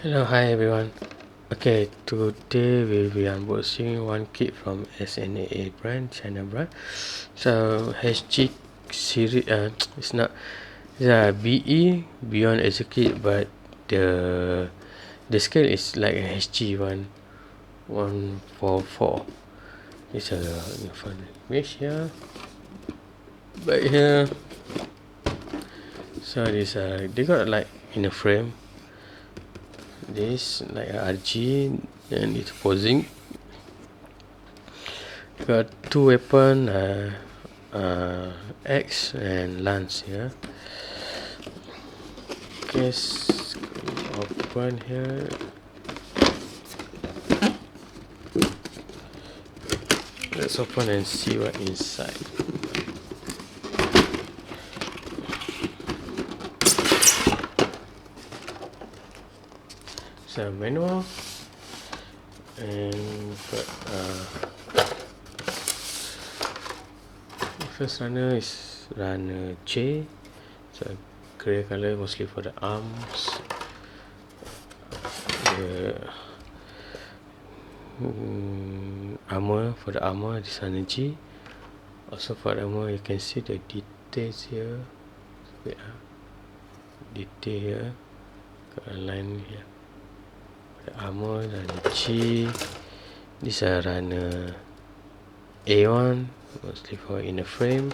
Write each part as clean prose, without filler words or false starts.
Hello, hi everyone. Okay, today we'll be unboxing one kit from SNAA brand, China brand. So HG series, it's not, BE Beyond Exquisite, but the scale is like a HG 144. It's a fun image here, but here. So this they got like in a frame. This like a RG and it's posing. Got two weapon, X and Lance here. Case open here. Let's open and see what inside. It's a manual and got first runner is runner J. So grey color mostly for the arms. The armor, for the armor this runner G. Also for the armor you can see the details here. Wait, detail here. Got a line here. The armor runner G. These are runner A1, mostly for inner frame.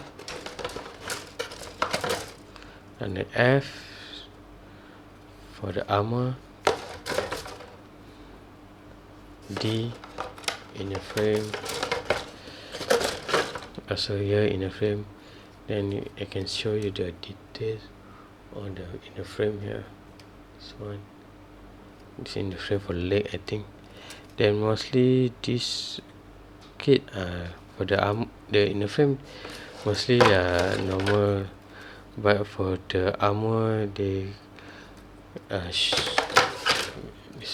Runner F for the armor. D inner frame. Also here inner frame. Then I can show you the details on the inner frame here. This one. It's in the frame for leg, I think. Then mostly this kit for the inner frame mostly normal, but for the armor they this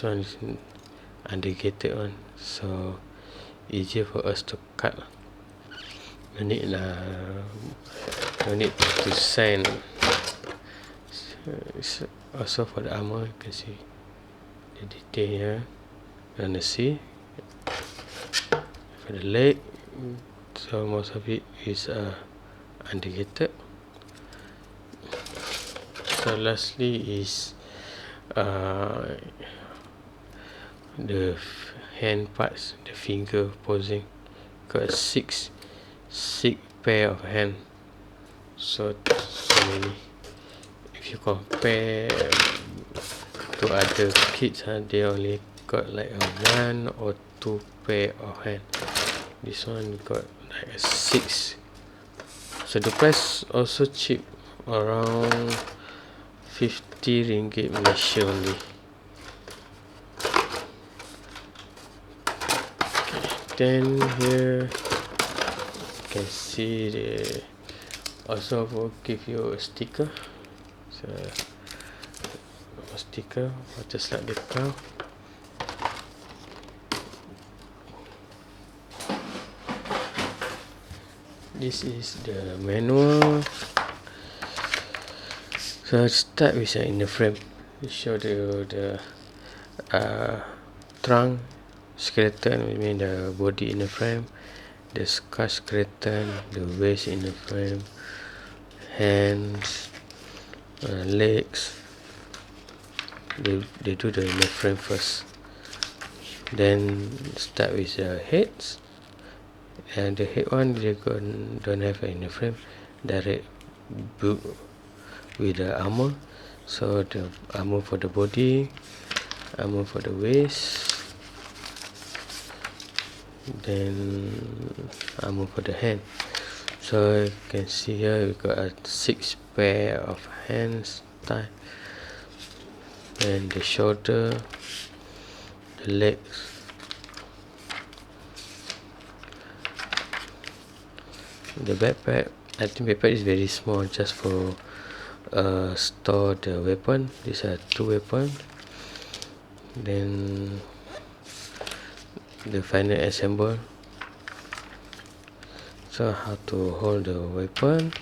one is undegated one, so easier for us to cut. No need to sand. Also for the armor you can see the detail here. And the C for the leg, so most of it is undegated. So lastly is the hand parts, the finger posing. Got six pair of hand. So many. If you compare to other kits, they only got like a 1 or 2 pair of hand. This one got like a 6. So the price also cheap, around 50 ringgit Malaysia only. Then here you can see the also will give you a sticker. So a sticker just like the car. This is the manual. So start with in the frame. We show the trunk skeleton, I mean the body in the frame, the skull skeleton, the waist in the frame, hands, legs. They do the in the frame first. Then start with the heads. And the head one they don't have in the frame, direct build with the armor. So the armor for the body, armor for the waist, then armor for the hand. So you can see here we got a 6 pair of hands tie, and the shoulder, the legs, the backpack. I think backpack is very small, just for store the weapon. These are 2 weapons. Then the final assemble. So how to hold the weapon,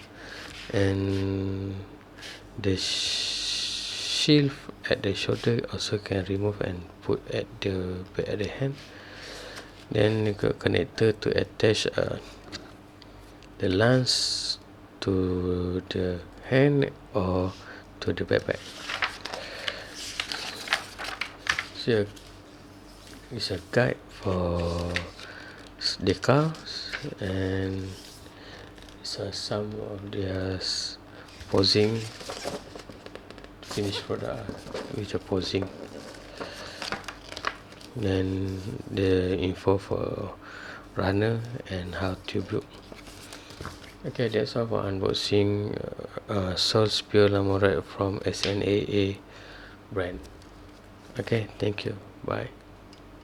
and the shield at the shoulder, also can remove and put at the back of the hand. Then you got connector to attach the lance to the hand or to the backpack. So it's a guide for the cars, and some of their posing finished product which are posing. Then the info for runner and how to build. Okay, that's all for unboxing Soul's Pure LAMORAK from SNAA brand. Okay, thank you. Bye.